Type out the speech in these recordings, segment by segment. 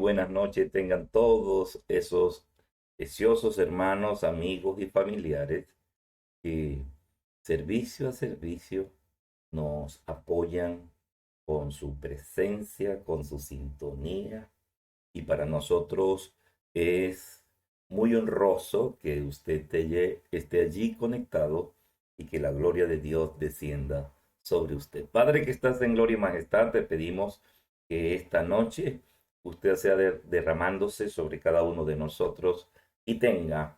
buenas noches tengan todos esos preciosos hermanos, amigos y familiares que servicio a servicio nos apoyan con su presencia, con su sintonía. Y para nosotros es muy honroso que usted esté allí conectado y que la gloria de Dios descienda sobre usted. Padre que estás en gloria y majestad, te pedimos que esta noche usted sea derramándose sobre cada uno de nosotros y tenga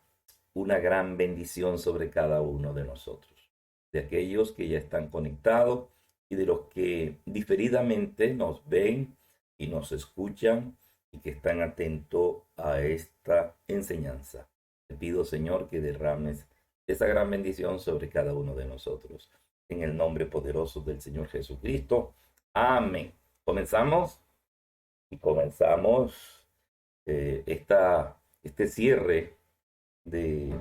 una gran bendición sobre cada uno de nosotros, de aquellos que ya están conectados y de los que diferidamente nos ven y nos escuchan y que están atentos a esta enseñanza. Te pido, Señor, que derrames esa gran bendición sobre cada uno de nosotros. En el nombre poderoso del Señor Jesucristo. Amén. Comenzamos y comenzamos este cierre de,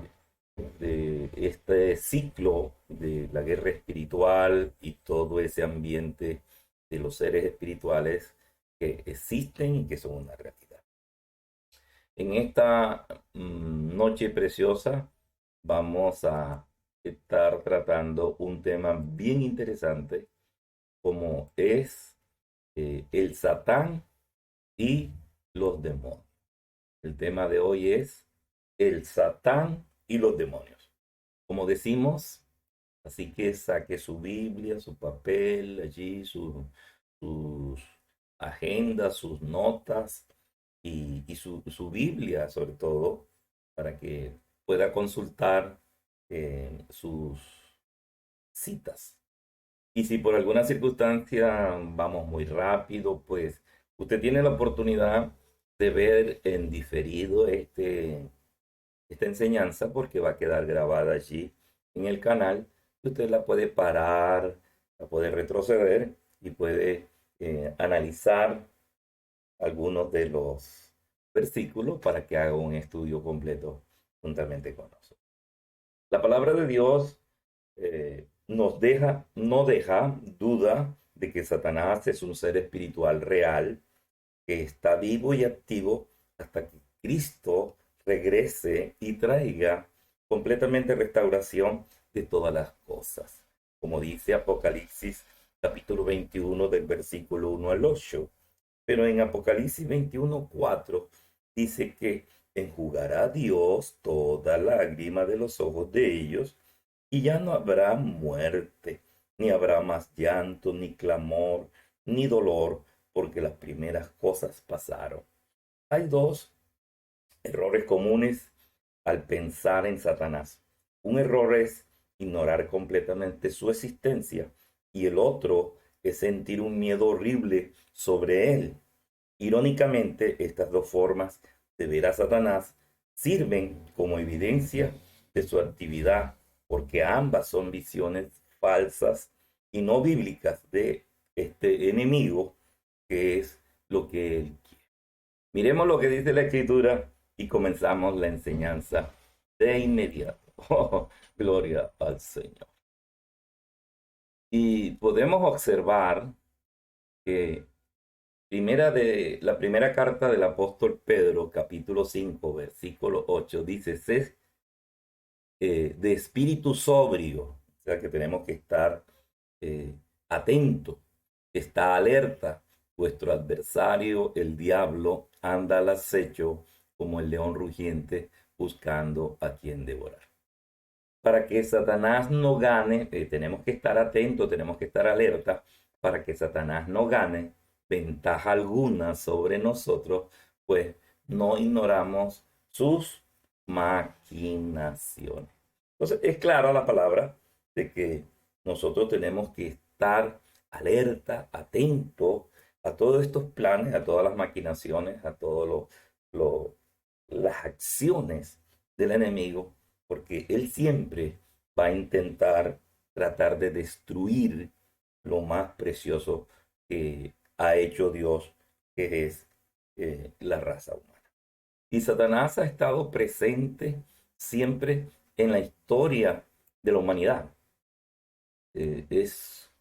de este ciclo de la guerra espiritual y todo ese ambiente de los seres espirituales que existen y que son una realidad. En esta noche preciosa vamos a estar tratando un tema bien interesante como es el Satán y los demonios. El tema de hoy es el Satán y los demonios. Como decimos, así que saque su Biblia, su papel, allí sus agendas, sus notas y su Biblia sobre todo, para que pueda consultar sus citas. Y si por alguna circunstancia vamos muy rápido, pues usted tiene la oportunidad de ver en diferido esta enseñanza porque va a quedar grabada allí en el canal. Usted la puede parar, la puede retroceder y puede analizar algunos de los versículos para que haga un estudio completo juntamente con nosotros. La palabra de Dios no deja duda de que Satanás es un ser espiritual real que está vivo y activo hasta que Cristo regrese y traiga completamente restauración de todas las cosas. Como dice Apocalipsis capítulo 21 del versículo 1 al 8. Pero en Apocalipsis 21:4 dice que enjugará Dios toda lágrima de los ojos de ellos y ya no habrá muerte, ni habrá más llanto, ni clamor, ni dolor, porque las primeras cosas pasaron. Hay dos errores comunes al pensar en Satanás. Un error es ignorar completamente su existencia y el otro es sentir un miedo horrible sobre él. Irónicamente, estas dos formas de ver a Satanás sirven como evidencia de su actividad, porque ambas son visiones falsas y no bíblicas de este enemigo, que es lo que él quiere. Miremos lo que dice la Escritura y comenzamos la enseñanza de inmediato. Oh, gloria al Señor. Y podemos observar que la primera carta del apóstol Pedro, capítulo 5 versículo 8 dice, sed de espíritu sobrio, o sea que tenemos que estar atento, está alerta. Vuestro adversario, el diablo, anda al acecho como el león rugiente buscando a quien devorar. Para que Satanás no gane, tenemos que estar atentos, tenemos que estar alerta para que Satanás no gane ventaja alguna sobre nosotros, pues no ignoramos sus maquinaciones. Entonces, es clara la palabra de que nosotros tenemos que estar alerta, atento a todos estos planes, a todas las maquinaciones, a todas las acciones del enemigo, porque él siempre va a intentar tratar de destruir lo más precioso que ha hecho Dios, que es la raza humana. Y Satanás ha estado presente siempre en la historia de la humanidad. Las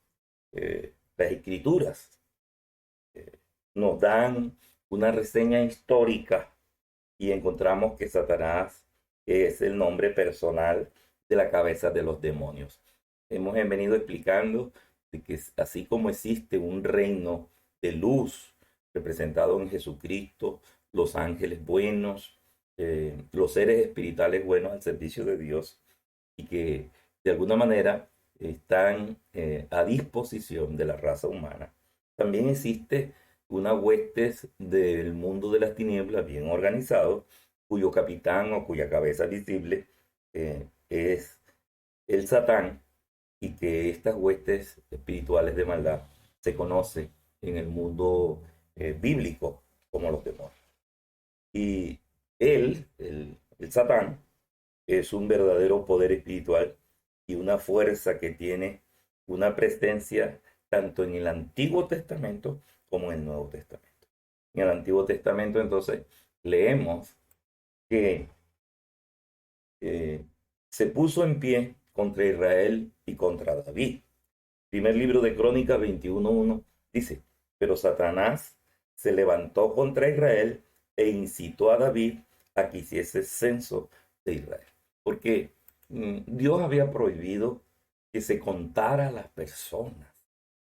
escrituras nos dan una reseña histórica y encontramos que Satanás es el nombre personal de la cabeza de los demonios. Hemos venido explicando de que así como existe un reino de luz representado en Jesucristo, los ángeles buenos, los seres espirituales buenos al servicio de Dios y que de alguna manera están a disposición de la raza humana. También existe una huestes del mundo de las tinieblas bien organizado, cuyo capitán o cuya cabeza visible es el Satán, y que estas huestes espirituales de maldad se conocen en el mundo bíblico como los demonios. Y él, el Satán, es un verdadero poder espiritual y una fuerza que tiene una presencia tanto en el Antiguo Testamento como en el Nuevo Testamento. En el Antiguo Testamento, entonces, leemos que se puso en pie contra Israel y contra David. Primer libro de Crónicas 21:1 dice, pero Satanás se levantó contra Israel e incitó a David a que hiciese censo de Israel. Porque Dios había prohibido que se contara a las personas.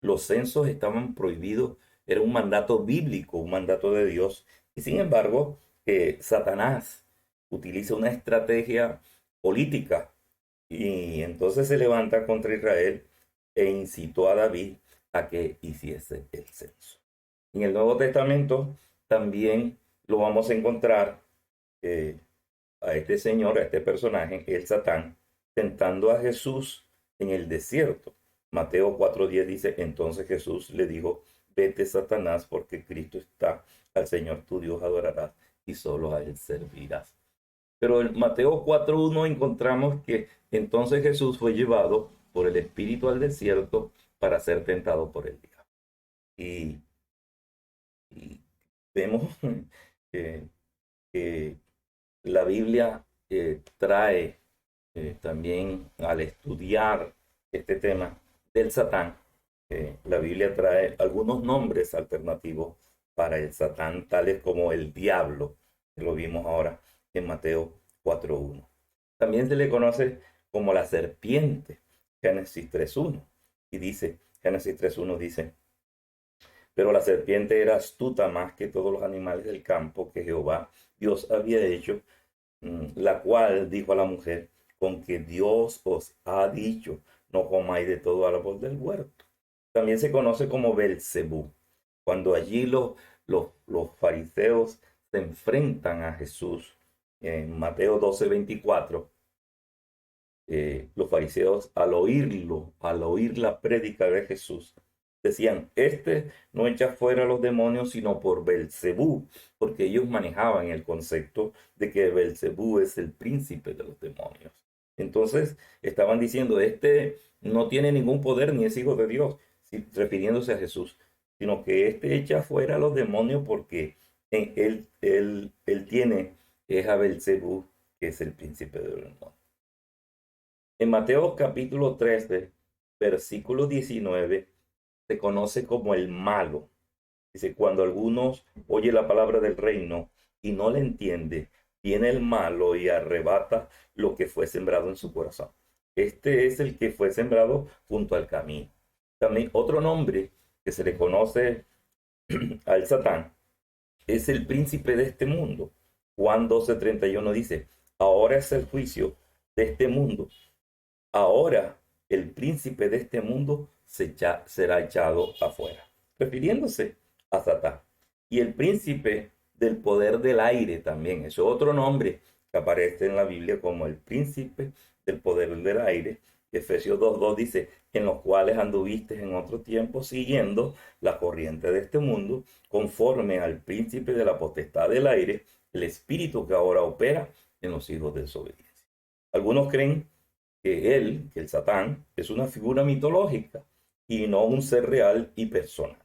Los censos estaban prohibidos, era un mandato bíblico, un mandato de Dios. Y sin embargo, Satanás utiliza una estrategia política y entonces se levanta contra Israel e incitó a David a que hiciese el censo. En el Nuevo Testamento también lo vamos a encontrar a este señor, a este personaje, el Satán, tentando a Jesús en el desierto. Mateo 4:10 dice, entonces Jesús le dijo, vete Satanás, porque Cristo está, al Señor tu Dios adorarás y solo a él servirás. Pero en Mateo 4:1 encontramos que entonces Jesús fue llevado por el Espíritu al desierto para ser tentado por el diablo. Y vemos que, que la Biblia trae también al estudiar este tema del Satán, la Biblia trae algunos nombres alternativos para el Satán, tales como el diablo, que lo vimos ahora en Mateo 4:1. También se le conoce como la serpiente, Génesis 3:1. Y dice, Génesis 3:1 dice, pero la serpiente era astuta más que todos los animales del campo que Jehová Dios había hecho, la cual dijo a la mujer, con que Dios os ha dicho, no comáis de todo árbol del huerto. También se conoce como Belcebú. Cuando allí los fariseos se enfrentan a Jesús, en Mateo 12:24, los fariseos al oír la prédica de Jesús, decían, este no echa fuera a los demonios sino por Belcebú, porque ellos manejaban el concepto de que Belcebú es el príncipe de los demonios. Entonces estaban diciendo, este no tiene ningún poder ni es hijo de Dios, refiriéndose a Jesús, sino que este echa fuera a los demonios porque él tiene, es a Belcebú, que es el príncipe de los demonios. En Mateo capítulo 13, versículo 19, se conoce como el malo. Dice, cuando algunos oye la palabra del reino y no le entiende, viene el malo y arrebata lo que fue sembrado en su corazón. Este es el que fue sembrado junto al camino. También otro nombre que se le conoce al Satán es el príncipe de este mundo. Juan 12:31 dice, ahora es el juicio de este mundo. Ahora el príncipe de este mundo será echado afuera, refiriéndose a Satán. Y el príncipe del poder del aire también, es otro nombre que aparece en la Biblia como el príncipe del poder del aire. Efesios 2:2 dice, en los cuales anduviste en otro tiempo siguiendo la corriente de este mundo, conforme al príncipe de la potestad del aire, el espíritu que ahora opera en los hijos de desobediencia. Algunos creen que el Satán, es una figura mitológica y no un ser real y personal.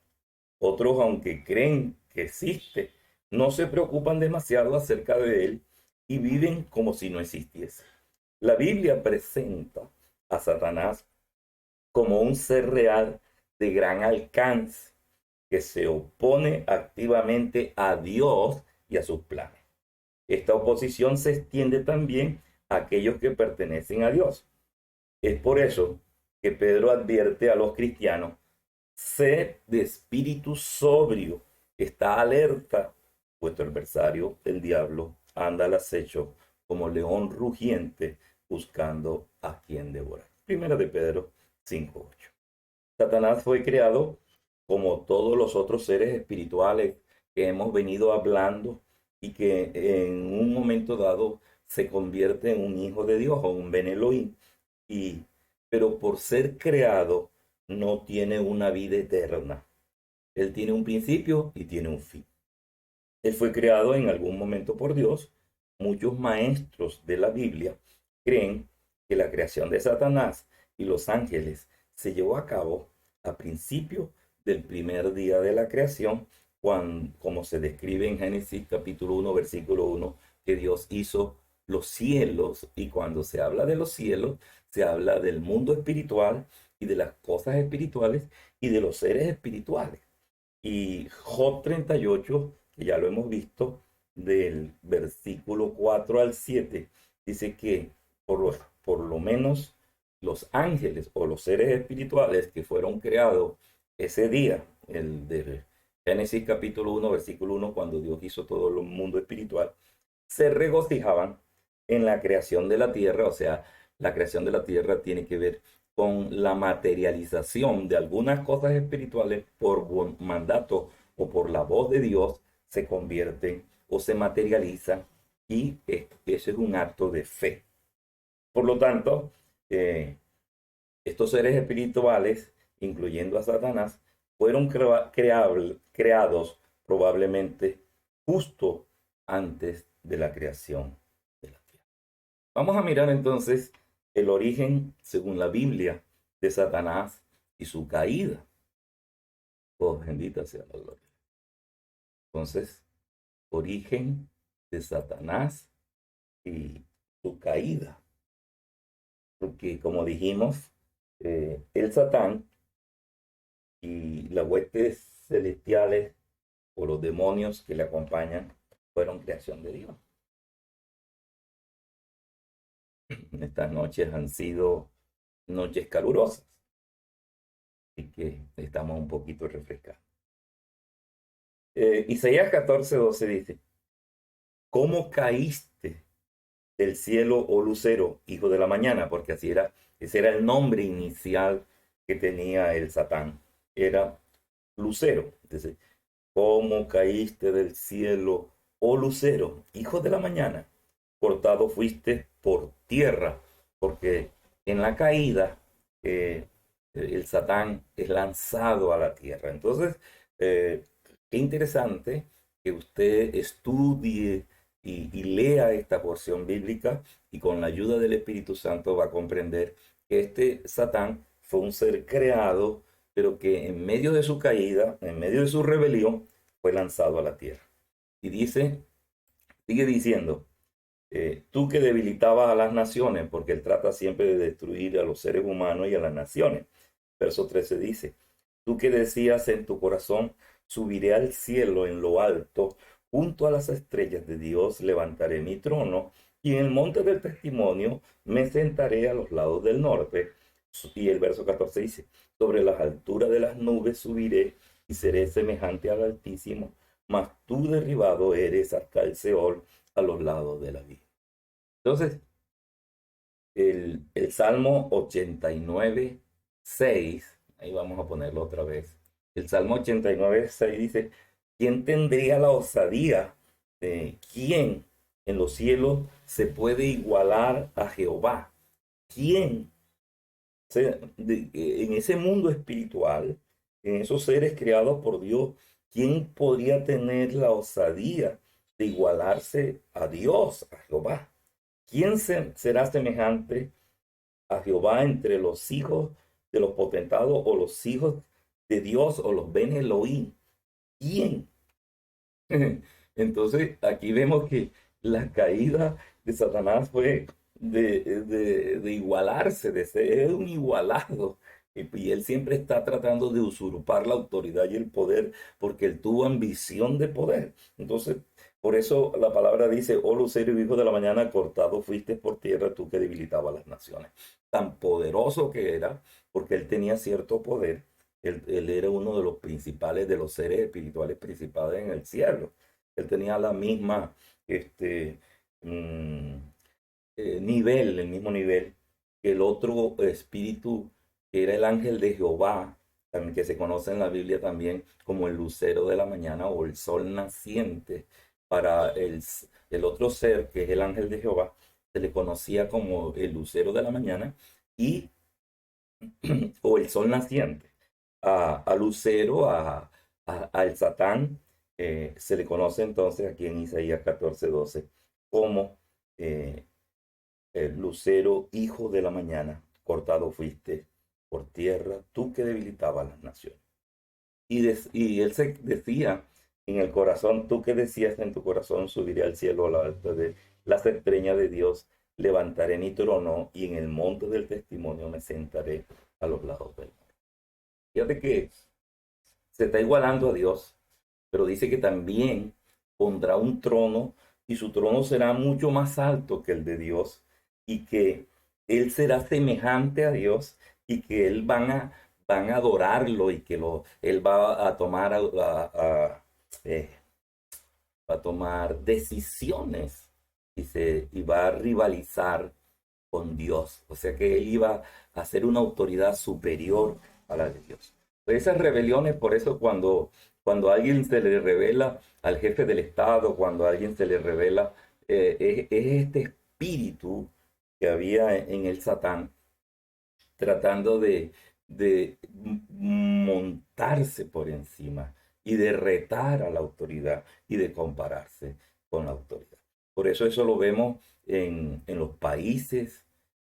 Otros, aunque creen que existe, no se preocupan demasiado acerca de él y viven como si no existiese. La Biblia presenta a Satanás como un ser real de gran alcance que se opone activamente a Dios y a sus planes. Esta oposición se extiende también a aquellos que pertenecen a Dios. Es por eso que Pedro advierte a los cristianos: sed de espíritu sobrio, está alerta, vuestro adversario, el diablo, anda al acecho como león rugiente buscando a quien devorar. Primera de Pedro 5:8. Satanás fue creado como todos los otros seres espirituales que hemos venido hablando y que en un momento dado se convierte en un hijo de Dios o un Ben Elohim. Pero por ser creado no tiene una vida eterna. Él tiene un principio y tiene un fin. Él fue creado en algún momento por Dios. Muchos maestros de la Biblia creen que la creación de Satanás y los ángeles se llevó a cabo a principio del primer día de la creación, cuando, como se describe en Génesis capítulo 1, versículo 1, que Dios hizo los cielos, y cuando se habla de los cielos, se habla del mundo espiritual y de las cosas espirituales y de los seres espirituales. Y Job 38, que ya lo hemos visto, del versículo 4 al 7, dice que por lo menos los ángeles o los seres espirituales que fueron creados ese día, el de Génesis capítulo 1, versículo 1, cuando Dios hizo todo el mundo espiritual, se regocijaban en la creación de la tierra. O sea, la creación de la tierra tiene que ver con la materialización de algunas cosas espirituales por mandato o por la voz de Dios, se convierten o se materializan, y eso es un acto de fe. Por lo tanto, estos seres espirituales, incluyendo a Satanás, fueron creados probablemente justo antes de la creación de la tierra. Vamos a mirar entonces el origen, según la Biblia, de Satanás y su caída. Oh, bendita sea la gloria. Entonces, origen de Satanás y su caída. Porque, como dijimos, el Satán y las huestes celestiales o los demonios que le acompañan fueron creación de Dios. Estas noches han sido noches calurosas, y que estamos un poquito refrescados. Isaías 14:12 dice: ¿cómo caíste del cielo, oh lucero, hijo de la mañana? Porque así era, ese era el nombre inicial que tenía el Satán, era lucero. Entonces, ¿cómo caíste del cielo, oh lucero, hijo de la mañana? Cortado fuiste por tierra, porque en la caída el Satán es lanzado a la tierra. Entonces, qué interesante que usted estudie y lea esta porción bíblica, y con la ayuda del Espíritu Santo va a comprender que este Satán fue un ser creado, pero que en medio de su caída, en medio de su rebelión, fue lanzado a la tierra. Y dice, sigue diciendo, tú que debilitabas a las naciones, porque él trata siempre de destruir a los seres humanos y a las naciones. Verso 13 dice: tú que decías en tu corazón, subiré al cielo en lo alto, junto a las estrellas de Dios levantaré mi trono, y en el monte del testimonio me sentaré a los lados del norte. Y el verso 14 dice: sobre las alturas de las nubes subiré y seré semejante al Altísimo, mas tú derribado eres hasta el Seol, a los lados de la vida. Entonces, el Salmo 89:6, ahí vamos a ponerlo otra vez. El Salmo 89:6 dice: ¿quién tendría la osadía? ¿Quién en los cielos se puede igualar a Jehová? ¿Quién? O sea, en ese mundo espiritual, en esos seres creados por Dios, ¿quién podría tener la osadía de igualarse a Dios, a Jehová? ¿Quién será semejante a Jehová entre los hijos de los potentados, o los hijos de Dios, o los Ben Elohim? ¿Quién? Entonces, aquí vemos que la caída de Satanás fue de igualarse, de ser un igualado Y él siempre está tratando de usurpar la autoridad y el poder porque él tuvo ambición de poder. Entonces, por eso la palabra dice, oh lucero hijo de la mañana, cortado fuiste por tierra, tú que debilitabas las naciones. Tan poderoso que era, porque él tenía cierto poder. Él era uno de los principales, de los seres espirituales principales en el cielo. Él tenía la misma, este, mm, nivel, el mismo nivel que el otro espíritu, que era el ángel de Jehová, también que se conoce en la Biblia también como el lucero de la mañana o el sol naciente. Para el otro ser, que es el ángel de Jehová, se le conocía como el lucero de la mañana y o el sol naciente. A Lucero, al Satán, se le conoce entonces aquí en Isaías 14:12 como eh, el lucero, hijo de la mañana, cortado fuiste por tierra, tú que debilitabas las naciones. Y él se decía en el corazón, tú que decías en tu corazón, subiré al cielo a la alta de las estrellas de Dios, levantaré mi trono y en el monte del testimonio me sentaré a los lados del mar. Fíjate que se está igualando a Dios, pero dice que también pondrá un trono y su trono será mucho más alto que el de Dios y que él será semejante a Dios y que él van a adorarlo y que él va a tomar, eh, va a tomar decisiones y va a rivalizar con Dios. O sea que él iba a ser una autoridad superior a la de Dios. Esas rebeliones, por eso cuando a alguien se le revela al jefe del Estado, cuando a alguien se le revela, es este espíritu que había en el Satán tratando de montarse por encima y de retar a la autoridad y de compararse con la autoridad. Por eso lo vemos en los países,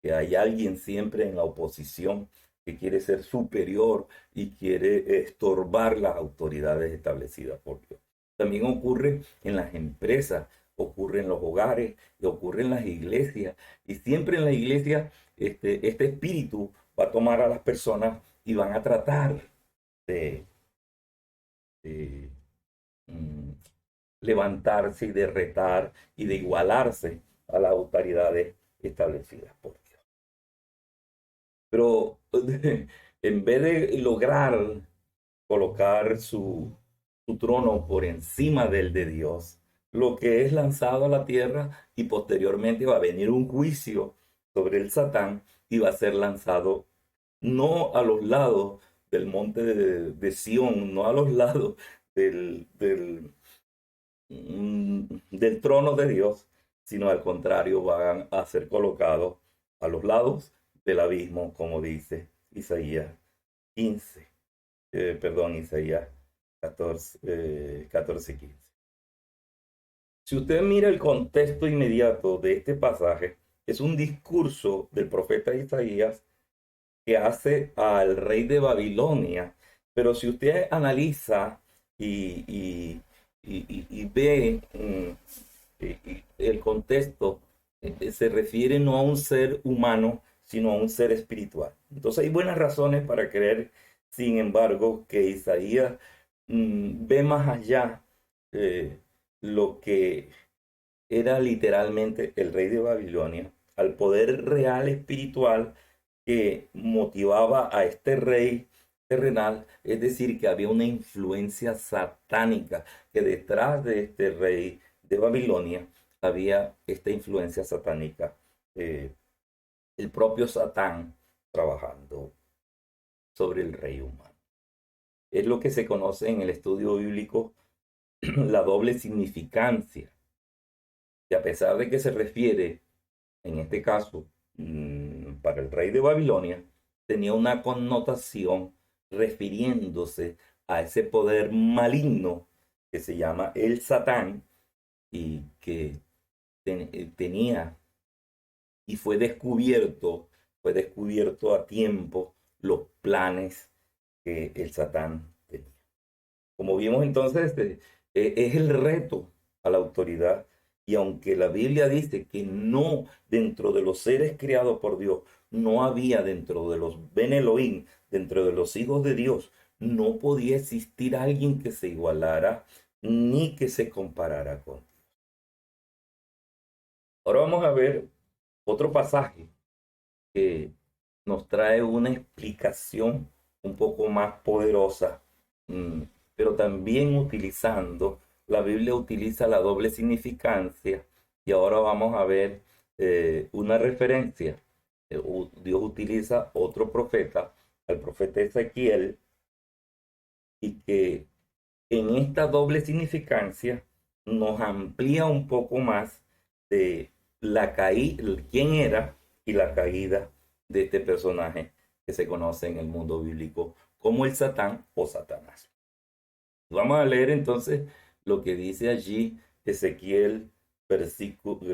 que hay alguien siempre en la oposición que quiere ser superior y quiere estorbar las autoridades establecidas por Dios. También ocurre en las empresas, ocurre en los hogares, y ocurre en las iglesias. Y siempre en la iglesia este espíritu va a tomar a las personas y van a tratar de, de, mm, levantarse y de retar y de igualarse a las autoridades establecidas por Dios. Pero en vez de lograr colocar su trono por encima del de Dios, lo que es lanzado a la tierra y posteriormente va a venir un juicio sobre el Satán y va a ser lanzado no a los lados del monte de Sión, no a los lados del trono de Dios, sino al contrario, van a ser colocados a los lados del abismo, como dice Isaías 15, perdón, Isaías 14:15. Si usted mira el contexto inmediato de este pasaje, es un discurso del profeta Isaías que hace al rey de Babilonia. Pero si usted analiza y, y, y ve el contexto, se refiere no a un ser humano, sino a un ser espiritual. Entonces hay buenas razones para creer, sin embargo, que Isaías ve más allá lo que era literalmente el rey de Babilonia, al poder real espiritual que motivaba a este rey terrenal, es decir, que había una influencia satánica, que detrás de este rey de Babilonia había esta influencia satánica, eh, el propio Satán trabajando sobre el rey humano. Es lo que se conoce en el estudio bíblico la doble significancia, que a pesar de que se refiere en este caso, para el rey de Babilonia, tenía una connotación refiriéndose a ese poder maligno que se llama el Satán y que tenía y fue descubierto a tiempo los planes que el Satán tenía. Como vimos entonces, es el reto a la autoridad Y aunque la Biblia dice que no, dentro de los seres creados por Dios, no había dentro de los Ben Elohim, dentro de los hijos de Dios, no podía existir alguien que se igualara ni que se comparara con. Ahora vamos a ver otro pasaje que nos trae una explicación un poco más poderosa, mm, pero también utilizando, la Biblia utiliza la doble significancia y ahora vamos a ver una referencia. Dios utiliza otro profeta, al profeta Ezequiel, y que en esta doble significancia nos amplía un poco más de la caída, quién era y la caída de este personaje que se conoce en el mundo bíblico como el Satán o Satanás. Vamos a leer entonces lo que dice allí Ezequiel,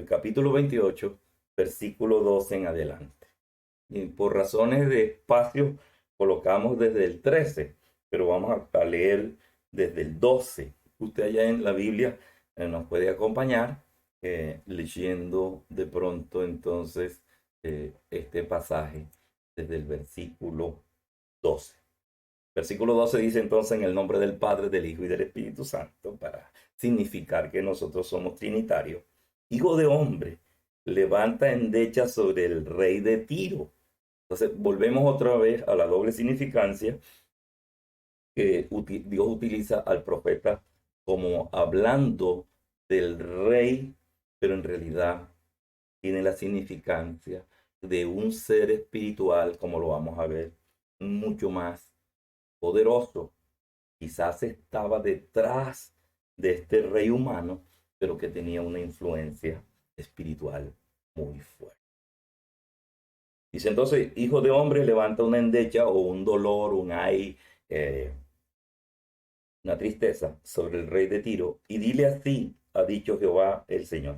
capítulo 28, versículo 12 en adelante. Y por razones de espacio colocamos desde el 13, pero vamos a leer desde el 12. Usted allá en la Biblia nos puede acompañar leyendo de pronto entonces este pasaje desde el versículo 12. Versículo 12 dice entonces en el nombre del Padre, del Hijo y del Espíritu Santo, para significar que nosotros somos trinitarios. Hijo de hombre, levanta endecha sobre el rey de Tiro. Entonces volvemos otra vez a la doble significancia que Dios utiliza al profeta como hablando del rey, pero en realidad tiene la significancia de un ser espiritual, como lo vamos a ver, mucho más poderoso. Quizás estaba detrás de este rey humano, pero que tenía una influencia espiritual muy fuerte. Dice entonces, hijo de hombre, levanta una endecha o un dolor, un ay, una tristeza sobre el rey de Tiro, y dile así, ha dicho Jehová el Señor.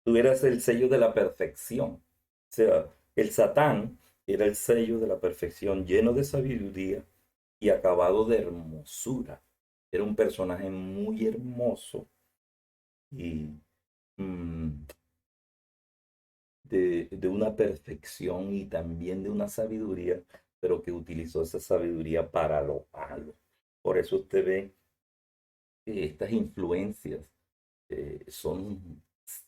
Tú eras el sello de la perfección. O sea, el Satán era el sello de la perfección, lleno de sabiduría y acabado de hermosura. Era un personaje muy hermoso y mm, de una perfección y también de una sabiduría, pero que utilizó esa sabiduría para lo malo. Por eso usted ve que estas influencias son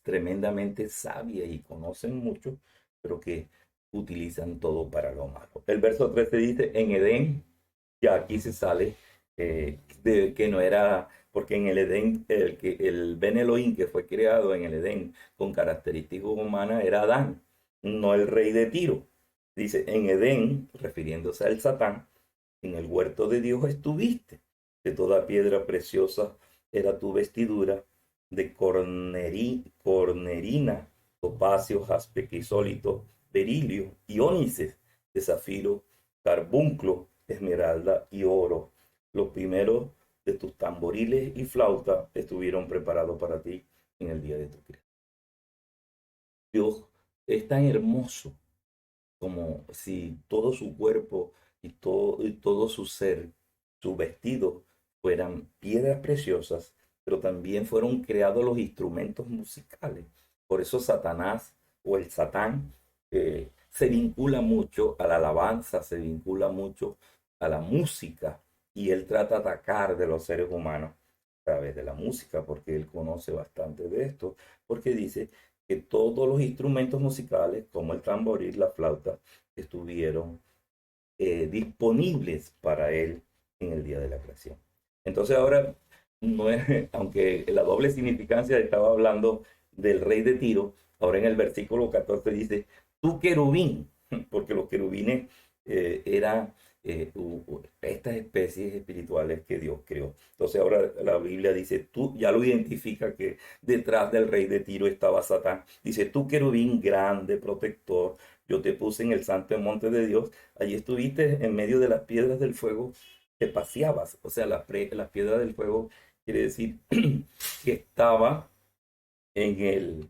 tremendamente sabias y conocen mucho, pero que utilizan todo para lo malo. El verso 13 dice, en Edén, ya aquí se sale de que no era, porque en el Edén, el Ben Elohim que fue creado en el Edén con características humanas era Adán, no el rey de Tiro. Dice, en Edén, refiriéndose al Satán, en el huerto de Dios estuviste. De toda piedra preciosa era tu vestidura, de cornerina, topacio, jaspe, crisólito, berilio y ónices, de zafiro, carbunclo, esmeralda y oro. Los primeros de tus tamboriles y flauta estuvieron preparados para ti en el día de tu creación. Dios es tan hermoso como si todo su cuerpo y todo su ser, su vestido, fueran piedras preciosas, pero también fueron creados los instrumentos musicales. Por eso Satanás o el Satán se vincula mucho a la alabanza, se vincula mucho a la música y él trata de atacar de los seres humanos a través de la música, porque él conoce bastante de esto, porque dice que todos los instrumentos musicales, como el tamboril, la flauta, estuvieron disponibles para él en el día de la creación. Entonces ahora, no es, aunque la doble significancia estaba hablando del rey de Tiro, ahora en el versículo 14 dice, tú querubín, porque los querubines eran estas especies espirituales que Dios creó. Entonces ahora la Biblia dice, tú ya lo identifica que detrás del rey de Tiro estaba Satán. Dice, tú querubín grande, protector, yo te puse en el santo monte de Dios, allí estuviste en medio de las piedras del fuego, te paseabas. O sea, las piedras del fuego quiere decir que estaba en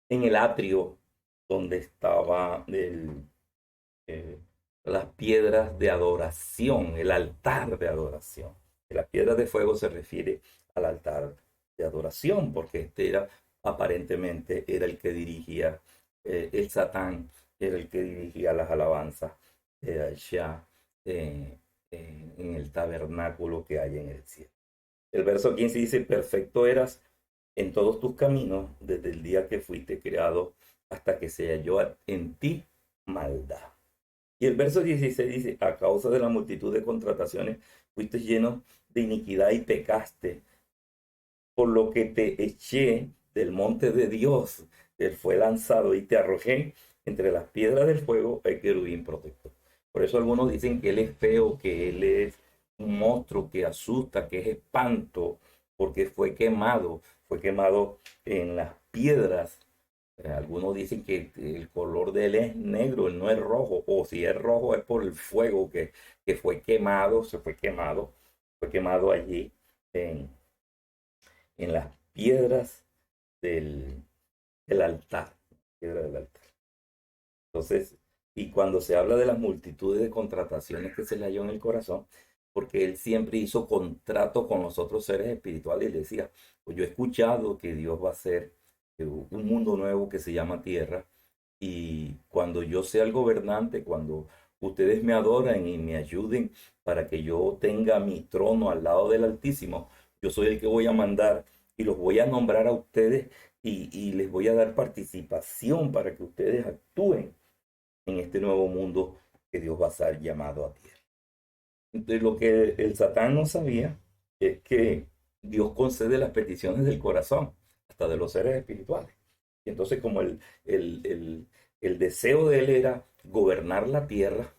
el atrio donde estaba eh, las piedras de adoración, el altar de adoración. La piedra de fuego se refiere al altar de adoración, porque este era aparentemente era el que dirigía, el Satán era el que dirigía las alabanzas allá en el tabernáculo que hay en el cielo. El verso 15 dice, perfecto eras en todos tus caminos desde el día que fuiste creado hasta que se halló en ti maldad. Y el verso 16 dice, a causa de la multitud de contrataciones fuiste lleno de iniquidad y pecaste, por lo que te eché del monte de Dios, él fue lanzado y te arrojé entre las piedras del fuego, el querubín protector. Por eso algunos dicen que él es feo, que él es un monstruo que asusta, que es espanto, porque fue quemado en las piedras. Algunos dicen que el color de él es negro, él no es rojo, o si es rojo es por el fuego que fue quemado, fue quemado allí en, en las piedras del, del altar, piedra del altar. Entonces, y cuando se habla de las multitudes de contrataciones que se le halló en el corazón, porque él siempre hizo contrato con los otros seres espirituales y le decía, pues yo he escuchado que Dios va a hacer un mundo nuevo que se llama tierra, y cuando yo sea el gobernante, cuando ustedes me adoran y me ayuden para que yo tenga mi trono al lado del Altísimo, yo soy el que voy a mandar y los voy a nombrar a ustedes y les voy a dar participación para que ustedes actúen en este nuevo mundo que Dios va a ser llamado a tierra. Entonces, lo que el Satán no sabía es que Dios concede las peticiones del corazón, hasta de los seres espirituales. Y entonces, como el deseo de él era gobernar la tierra,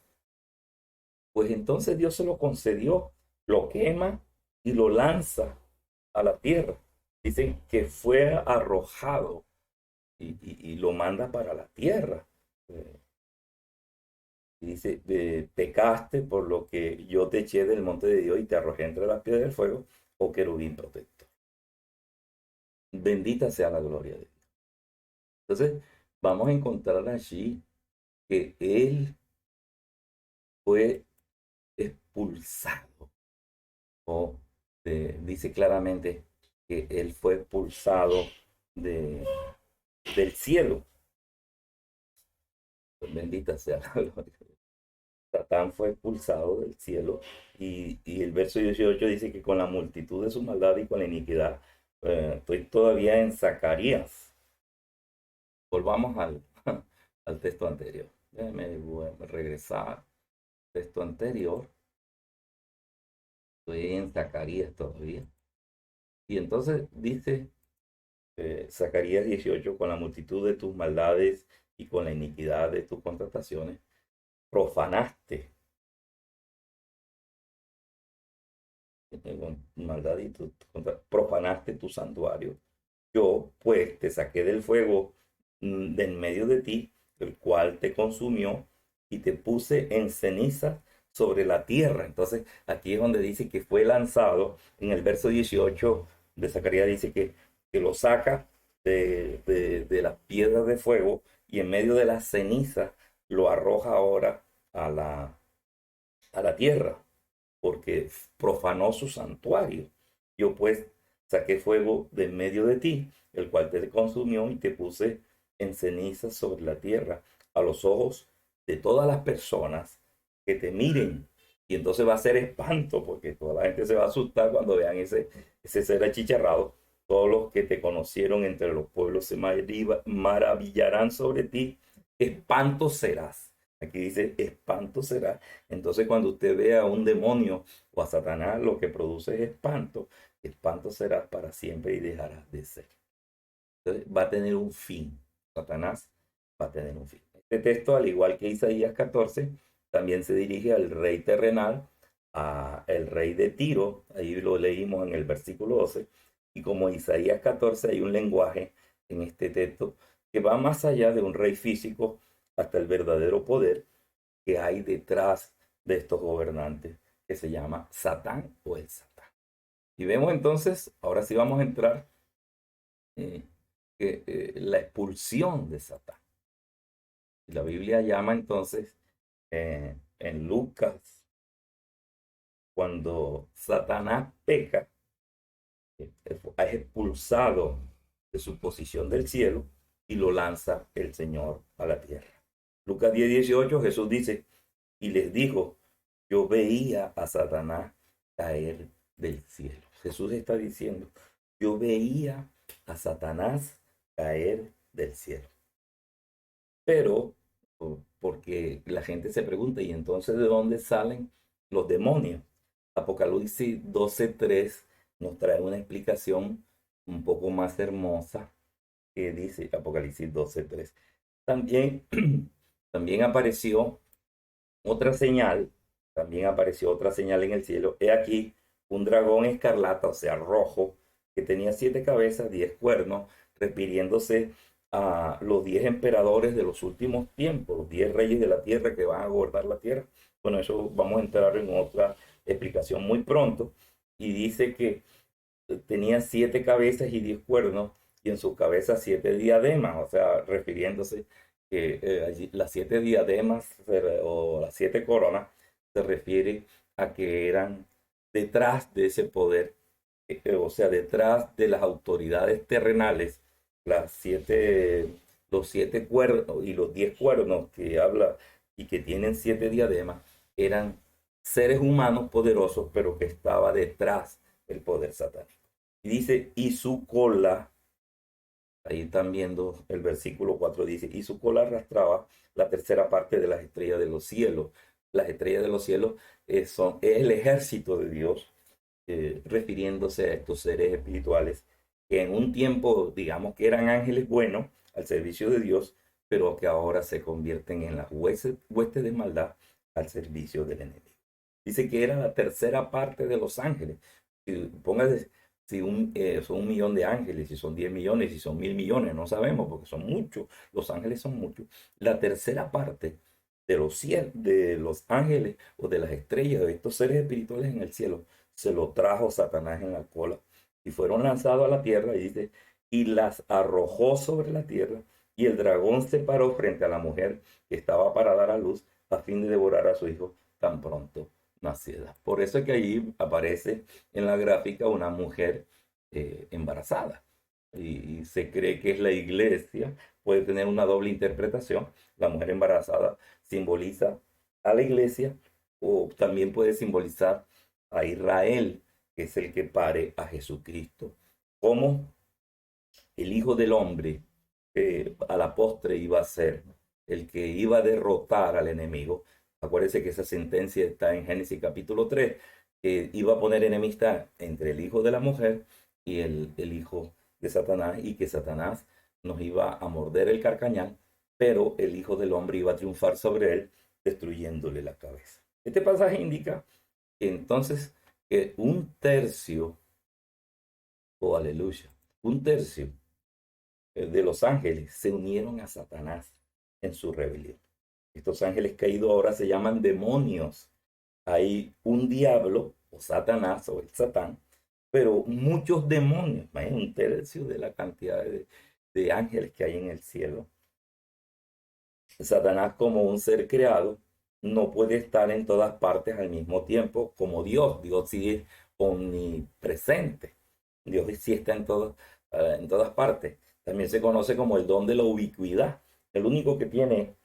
pues entonces Dios se lo concedió, lo quema y lo lanza a la tierra. Dicen que fue arrojado y lo manda para la tierra. Y dice, pecaste por lo que yo te eché del monte de Dios y te arrojé entre las piedras del fuego, oh querubín protector. Bendita sea la gloria de Dios. Entonces, vamos a encontrar allí que él fue expulsado, o dice claramente que él fue expulsado de, del cielo. Bendita sea la gloria. Satán fue expulsado del cielo y el verso 18 dice que con la multitud de su maldad y con la iniquidad, estoy todavía en Zacarías. Volvamos al texto anterior. Déjame regresar. Texto anterior. Estoy en Zacarías todavía. Y entonces dice Zacarías 18, con la multitud de tus maldades y con la iniquidad de tus contrataciones, profanaste con maldad y profanaste tu santuario. Yo, pues, te saqué del fuego de en medio de ti, el cual te consumió, y te puse en ceniza sobre la tierra. Entonces, aquí es donde dice que fue lanzado. En el verso 18 de Zacarías dice que lo saca de las piedras de fuego y en medio de la ceniza lo arroja ahora a la tierra porque profanó su santuario. Yo pues saqué fuego de en medio de ti, el cual te consumió y te puse en ceniza sobre la tierra, a los ojos de todas las personas que te miren. Y entonces va a ser espanto, porque toda la gente se va a asustar cuando vean ese ser achicharrado. Todos los que te conocieron entre los pueblos se maravillarán sobre ti. Espanto serás. Aquí dice, espanto será. Entonces, cuando usted vea a un demonio o a Satanás, lo que produce es espanto. Espanto será para siempre y dejarás de ser. Entonces, va a tener un fin. Satanás va a tener un fin. Este texto, al igual que Isaías 14, también se dirige al rey terrenal, a el rey de Tiro. Ahí lo leímos en el versículo 12. Y como Isaías 14, hay un lenguaje en este texto que va más allá de un rey físico hasta el verdadero poder que hay detrás de estos gobernantes, que se llama Satán o el Satán. Y vemos entonces, ahora sí vamos a entrar la expulsión de Satán. Y la Biblia llama entonces en Lucas, cuando Satanás peca, es expulsado de su posición del cielo y lo lanza el Señor a la tierra. Lucas 10:18, Jesús dice, y les dijo, yo veía a Satanás caer del cielo. Jesús está diciendo, yo veía a Satanás caer del cielo. Pero, porque la gente se pregunta, ¿y entonces de dónde salen los demonios? Apocalipsis 12:3 nos trae una explicación un poco más hermosa que dice Apocalipsis 12:3. También, también apareció otra señal, también apareció otra señal en el cielo. He aquí un dragón escarlata, o sea, rojo, que tenía 7 cabezas, 10 cuernos, refiriéndose a los 10 emperadores de los últimos tiempos, los 10 reyes de la tierra que van a gobernar la tierra. Bueno, eso vamos a entrar en otra explicación muy pronto. Y dice que tenía 7 cabezas y 10 cuernos, y en sus cabezas 7 diademas, o sea, refiriéndose que allí, las 7 diademas o las 7 coronas se refiere a que eran detrás de ese poder, o sea, detrás de las autoridades terrenales, los 7 cuernos y los 10 cuernos que habla y que tienen 7 diademas eran seres humanos poderosos, pero que estaba detrás del poder satánico. Y dice, y su cola, ahí están viendo el versículo 4, dice, y su cola arrastraba la tercera parte de las estrellas de los cielos. Las estrellas de los cielos es el ejército de Dios, refiriéndose a estos seres espirituales que en un tiempo, digamos que eran ángeles buenos al servicio de Dios, pero que ahora se convierten en las huestes de maldad al servicio del enemigo. Dice que era la tercera parte de los ángeles. Póngase, si son 1 millón de ángeles, si son 10 millones, si son 1.000 millones, no sabemos porque son muchos, los ángeles son muchos. La tercera parte de los ángeles o de las estrellas, de estos seres espirituales en el cielo, se lo trajo Satanás en la cola y fueron lanzados a la tierra, y dice, y las arrojó sobre la tierra, y el dragón se paró frente a la mujer que estaba para dar a luz a fin de devorar a su hijo tan pronto naciera. Por eso es que allí aparece en la gráfica una mujer embarazada, y se cree que es la iglesia. Puede tener una doble interpretación. La mujer embarazada simboliza a la iglesia, o también puede simbolizar a Israel, que es el que pare a Jesucristo, como el Hijo del Hombre, a la postre iba a ser el que iba a derrotar al enemigo. Acuérdense que esa sentencia está en Génesis capítulo 3, que iba a poner enemistad entre el hijo de la mujer y el hijo de Satanás, y que Satanás nos iba a morder el carcañal, pero el Hijo del Hombre iba a triunfar sobre él, destruyéndole la cabeza. Este pasaje indica que entonces que un tercio, oh aleluya, un tercio de los ángeles se unieron a Satanás en su rebelión. Estos ángeles caídos ahora se llaman demonios. Hay un diablo, o Satanás, o el Satán, pero muchos demonios, un tercio de la cantidad de ángeles que hay en el cielo. Satanás, como un ser creado, no puede estar en todas partes al mismo tiempo como Dios. Dios sí es omnipresente. Dios sí está en todas partes. También se conoce como el don de la ubicuidad. El único que tiene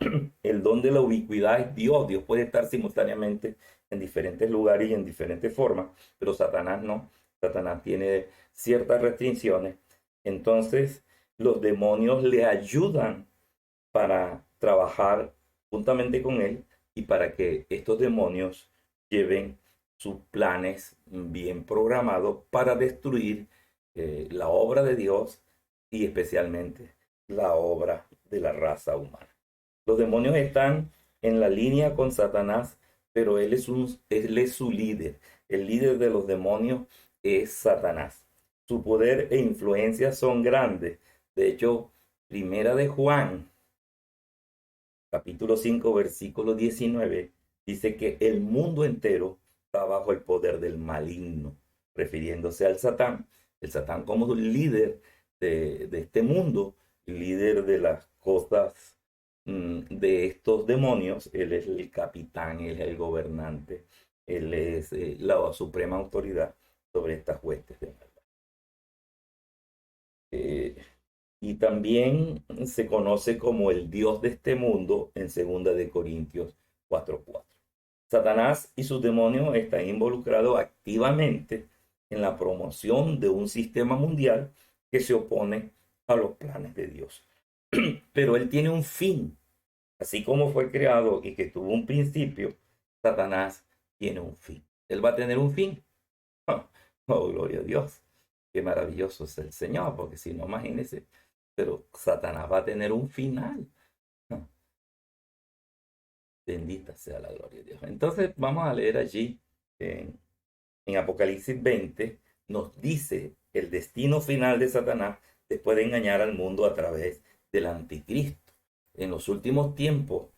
el don de la ubicuidad es Dios. Dios puede estar simultáneamente en diferentes lugares y en diferentes formas, pero Satanás no. Satanás tiene ciertas restricciones. Entonces, los demonios le ayudan para trabajar juntamente con él, y para que estos demonios lleven sus planes bien programados para destruir la obra de Dios, y especialmente la obra de la raza humana. Los demonios están en la línea con Satanás, pero él es su líder. El líder de los demonios es Satanás. Su poder e influencia son grandes. De hecho, Primera de Juan capítulo 5 versículo 19, dice que el mundo entero está bajo el poder del maligno, refiriéndose al Satán. El Satán como líder de este mundo, líder de las cosas de estos demonios. Él es el capitán, él es el gobernante, él es la suprema autoridad sobre estas huestes de maldad. y también se conoce como el Dios de este mundo en 2 Corintios 4:4. Satanás y sus demonios están involucrados activamente en la promoción de un sistema mundial que se opone a los planes de Dios. Pero él tiene un fin. Así como fue creado y que tuvo un principio, Satanás tiene un fin. Él va a tener un fin. Oh, gloria a Dios. Qué maravilloso es el Señor, porque si no, imagínense. Pero Satanás va a tener un final. Bendita sea la gloria de Dios. Entonces vamos a leer allí en Apocalipsis 20, nos dice el destino final de Satanás después de engañar al mundo a través del anticristo. En los últimos tiempos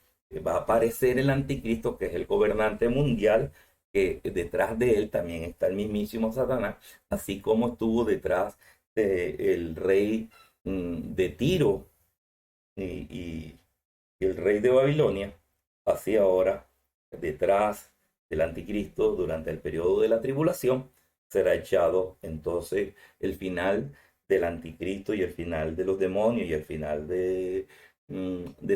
va a aparecer el anticristo, que es el gobernante mundial, que detrás de él también está el mismísimo Satanás, así como estuvo detrás del rey de Tiro y el rey de Babilonia, así ahora detrás del anticristo durante el periodo de la tribulación será echado entonces el final del anticristo y el final de los demonios y el final de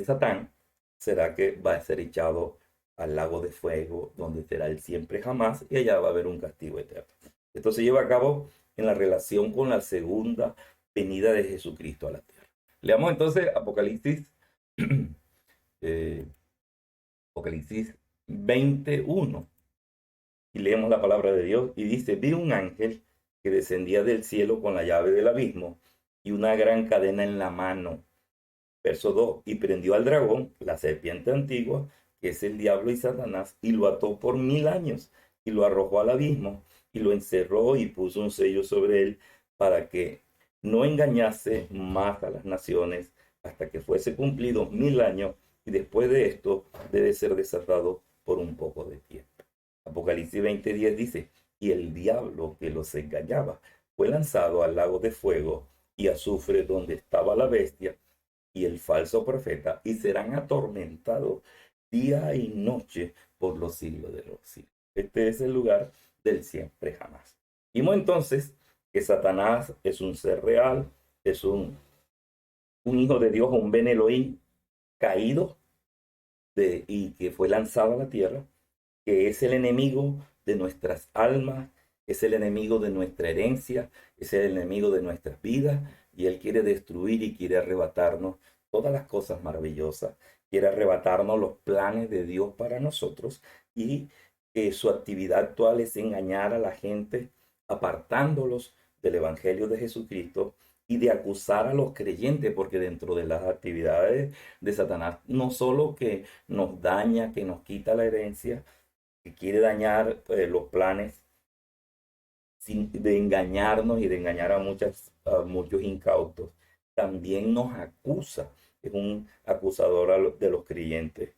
Satán será que va a ser echado al lago de fuego donde será el siempre jamás y allá va a haber un castigo eterno. Esto se lleva a cabo en la relación con la segunda venida de Jesucristo a la tierra. Leamos entonces Apocalipsis Apocalipsis 21 y leemos la palabra de Dios y dice: vi un ángel que descendía del cielo con la llave del abismo y una gran cadena en la mano. Verso 2: y prendió al dragón, la serpiente antigua, que es el diablo y Satanás, y lo ató por 1000 años y lo arrojó al abismo y lo encerró y puso un sello sobre él para que no engañase más a las naciones hasta que fuese cumplidos 1000 años, y después de esto debe ser desatado por un poco de tiempo. Apocalipsis 20:10 dice: y el diablo que los engañaba fue lanzado al lago de fuego y azufre donde estaba la bestia y el falso profeta, y serán atormentados día y noche por los siglos de los siglos. Este es el lugar del siempre jamás. Vimos entonces que Satanás es un ser real, es un hijo de Dios, un Ben Elohim caído y que fue lanzado a la tierra, que es el enemigo de nuestras almas, es el enemigo de nuestra herencia, es el enemigo de nuestras vidas, y él quiere destruir y quiere arrebatarnos todas las cosas maravillosas, quiere arrebatarnos los planes de Dios para nosotros, y su actividad actual es engañar a la gente, apartándolos del Evangelio de Jesucristo y de acusar a los creyentes, porque dentro de las actividades de Satanás, no solo que nos daña, que nos quita la herencia, que quiere dañar los planes de engañarnos y de engañar a muchos incautos, también nos acusa, es un acusador de los creyentes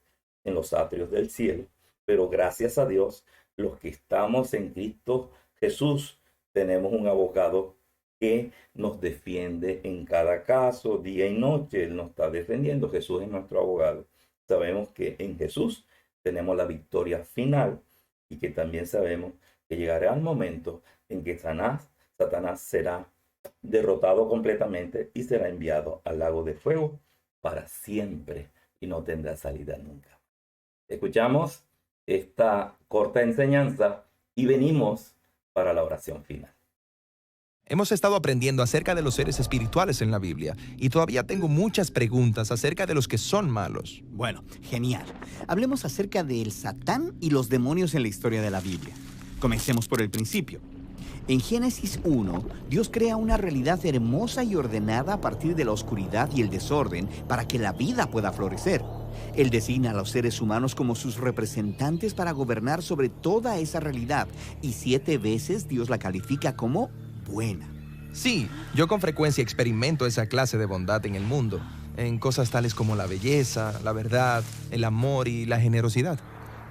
en los atrios del cielo. Pero gracias a Dios, los que estamos en Cristo Jesús, tenemos un abogado que nos defiende en cada caso, día y noche. Él nos está defendiendo. Jesús es nuestro abogado. Sabemos que en Jesús tenemos la victoria final y que también sabemos que llegará el momento en que Satanás será derrotado completamente y será enviado al lago de fuego para siempre y no tendrá salida nunca. Escuchamos esta corta enseñanza y venimos para la oración final. Hemos estado aprendiendo acerca de los seres espirituales en la Biblia y todavía tengo muchas preguntas acerca de los que son malos. Bueno, genial. Hablemos acerca del Satán y los demonios en la historia de la Biblia. Comencemos por el principio. En Génesis 1, Dios crea una realidad hermosa y ordenada a partir de la oscuridad y el desorden para que la vida pueda florecer. Él designa a los seres humanos como sus representantes para gobernar sobre toda esa realidad, y 7 veces Dios la califica como buena. Sí, yo con frecuencia experimento esa clase de bondad en el mundo, en cosas tales como la belleza, la verdad, el amor y la generosidad.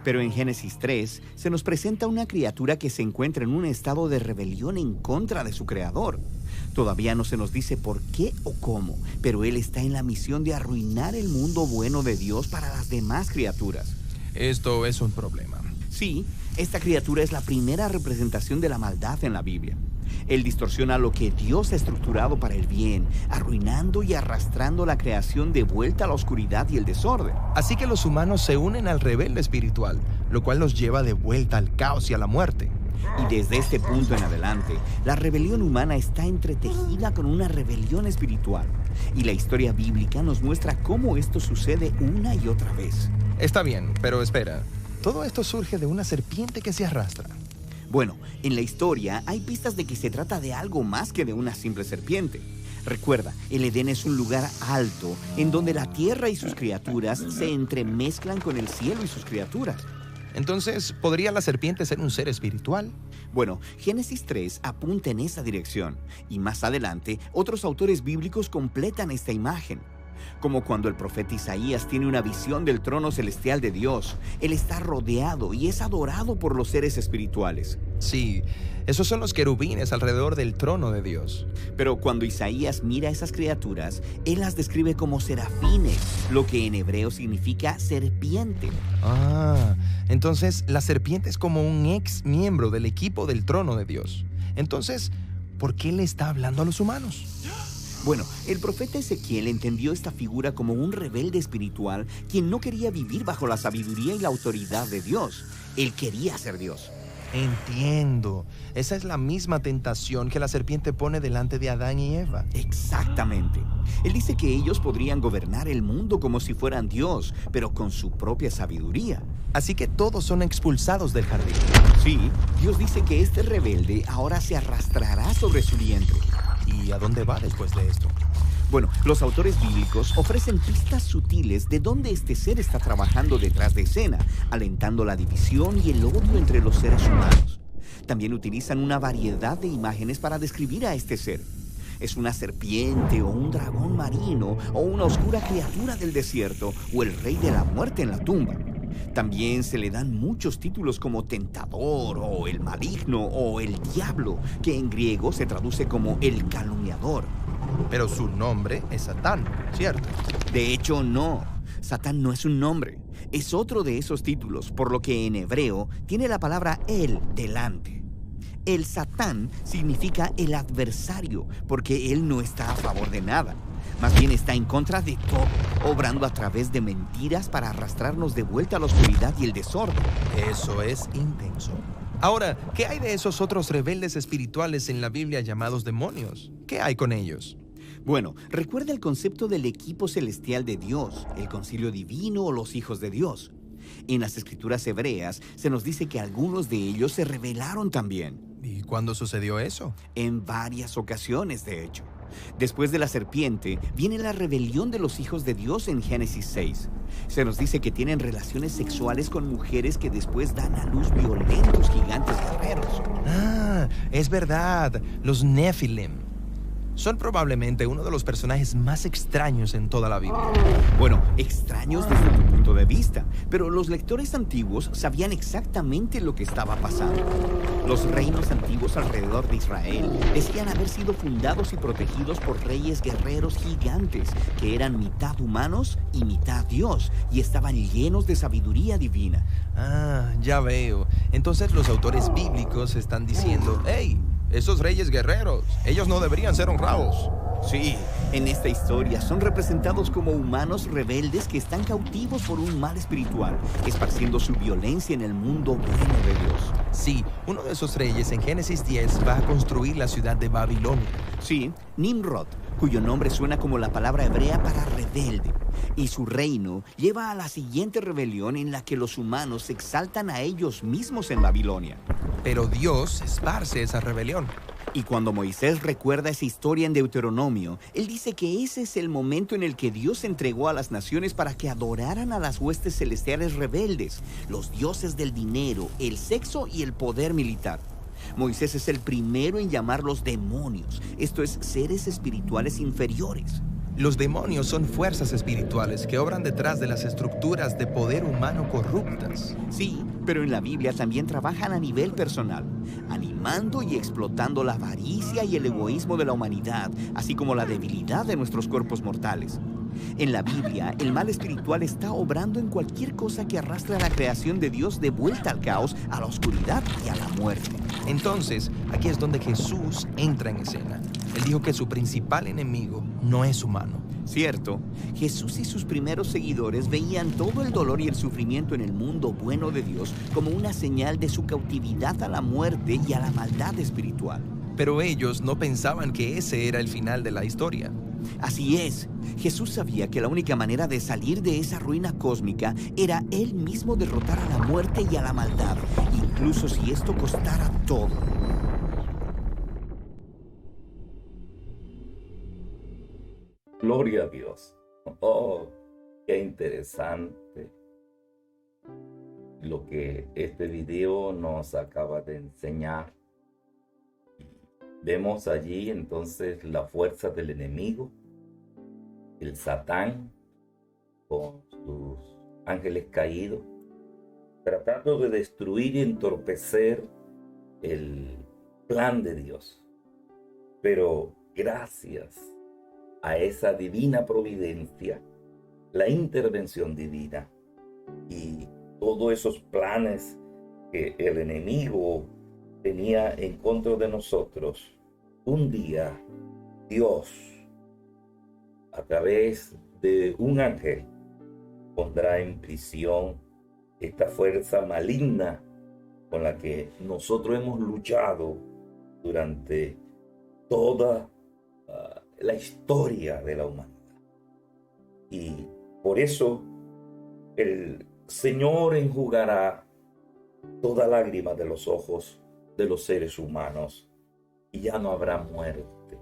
Pero en Génesis 3 se nos presenta una criatura que se encuentra en un estado de rebelión en contra de su creador. Todavía no se nos dice por qué o cómo, pero él está en la misión de arruinar el mundo bueno de Dios para las demás criaturas. Esto es un problema. Sí, esta criatura es la primera representación de la maldad en la Biblia. Él distorsiona lo que Dios ha estructurado para el bien, arruinando y arrastrando la creación de vuelta a la oscuridad y el desorden. Así que los humanos se unen al rebelde espiritual, lo cual los lleva de vuelta al caos y a la muerte. Y desde este punto en adelante, la rebelión humana está entretejida con una rebelión espiritual. Y la historia bíblica nos muestra cómo esto sucede una y otra vez. Está bien, pero espera. Todo esto surge de una serpiente que se arrastra. Bueno, en la historia hay pistas de que se trata de algo más que de una simple serpiente. Recuerda, el Edén es un lugar alto en donde la tierra y sus criaturas se entremezclan con el cielo y sus criaturas. Entonces, ¿podría la serpiente ser un ser espiritual? Bueno, Génesis 3 apunta en esa dirección, y más adelante otros autores bíblicos completan esta imagen. Como cuando el profeta Isaías tiene una visión del trono celestial de Dios, él está rodeado y es adorado por los seres espirituales. Sí, esos son los querubines alrededor del trono de Dios. Pero cuando Isaías mira a esas criaturas, él las describe como serafines, lo que en hebreo significa serpiente. Entonces la serpiente es como un ex miembro del equipo del trono de Dios. Entonces, ¿por qué le está hablando a los humanos? Bueno, el profeta Ezequiel entendió esta figura como un rebelde espiritual quien no quería vivir bajo la sabiduría y la autoridad de Dios. Él quería ser Dios. Entiendo. Esa es la misma tentación que la serpiente pone delante de Adán y Eva. Exactamente. Él dice que ellos podrían gobernar el mundo como si fueran Dios, pero con su propia sabiduría. Así que todos son expulsados del jardín. Sí, Dios dice que este rebelde ahora se arrastrará sobre su vientre. ¿Y a dónde va después de esto? Bueno, los autores bíblicos ofrecen pistas sutiles de dónde este ser está trabajando detrás de escena, alentando la división y el odio entre los seres humanos. También utilizan una variedad de imágenes para describir a este ser. Es una serpiente o un dragón marino o una oscura criatura del desierto o el rey de la muerte en la tumba. También se le dan muchos títulos como tentador o el maligno o el diablo, que en griego se traduce como el calumniador. Pero su nombre es Satán, ¿cierto? De hecho, no. Satán no es un nombre. Es otro de esos títulos, por lo que en hebreo tiene la palabra el delante. El Satán significa el adversario, porque él no está a favor de nada. Más bien está en contra de todo, obrando a través de mentiras para arrastrarnos de vuelta a la oscuridad y el desorden. Eso es intenso. Ahora, ¿qué hay de esos otros rebeldes espirituales en la Biblia llamados demonios? ¿Qué hay con ellos? Bueno, recuerda el concepto del equipo celestial de Dios, el concilio divino o los hijos de Dios. En las escrituras hebreas se nos dice que algunos de ellos se rebelaron también. ¿Y cuándo sucedió eso? En varias ocasiones, de hecho. Después de la serpiente, viene la rebelión de los hijos de Dios en Génesis 6. Se nos dice que tienen relaciones sexuales con mujeres que después dan a luz violentos gigantes guerreros. Es verdad, los Nephilim. Son probablemente uno de los personajes más extraños en toda la Biblia. Bueno, extraños desde tu punto de vista, pero los lectores antiguos sabían exactamente lo que estaba pasando. Los reinos antiguos alrededor de Israel decían haber sido fundados y protegidos por reyes guerreros gigantes que eran mitad humanos y mitad Dios y estaban llenos de sabiduría divina. Ya veo. Entonces los autores bíblicos están diciendo, ¡hey! Esos reyes guerreros, ellos no deberían ser honrados. Sí, en esta historia son representados como humanos rebeldes que están cautivos por un mal espiritual, esparciendo su violencia en el mundo bueno de Dios. Sí, uno de esos reyes en Génesis 10 va a construir la ciudad de Babilonia. Sí, Nimrod, cuyo nombre suena como la palabra hebrea para rebelde. Y su reino lleva a la siguiente rebelión en la que los humanos se exaltan a ellos mismos en Babilonia. Pero Dios esparce esa rebelión. Y cuando Moisés recuerda esa historia en Deuteronomio, él dice que ese es el momento en el que Dios entregó a las naciones para que adoraran a las huestes celestiales rebeldes, los dioses del dinero, el sexo y el poder militar. Moisés es el primero en llamarlos demonios, esto es, seres espirituales inferiores. Los demonios son fuerzas espirituales que obran detrás de las estructuras de poder humano corruptas. Sí, pero en la Biblia también trabajan a nivel personal, animando y explotando la avaricia y el egoísmo de la humanidad, así como la debilidad de nuestros cuerpos mortales. En la Biblia, el mal espiritual está obrando en cualquier cosa que arrastre a la creación de Dios de vuelta al caos, a la oscuridad y a la muerte. Entonces, aquí es donde Jesús entra en escena. Él dijo que su principal enemigo no es humano. Cierto, Jesús y sus primeros seguidores veían todo el dolor y el sufrimiento en el mundo bueno de Dios como una señal de su cautividad a la muerte y a la maldad espiritual. Pero ellos no pensaban que ese era el final de la historia. Así es, Jesús sabía que la única manera de salir de esa ruina cósmica era Él mismo derrotar a la muerte y a la maldad, incluso si esto costara todo. Gloria a Dios. Oh, qué interesante lo que este video nos acaba de enseñar. Vemos allí entonces la fuerza del enemigo, el Satán con sus ángeles caídos, tratando de destruir y entorpecer el plan de Dios. Pero gracias a esa divina providencia, la intervención divina y todos esos planes que el enemigo tenía en contra de nosotros, un día Dios, a través de un ángel, pondrá en prisión esta fuerza maligna con la que nosotros hemos luchado durante toda la historia de la humanidad. Y por eso el Señor enjugará toda lágrima de los ojos de los seres humanos, y ya no habrá muerte,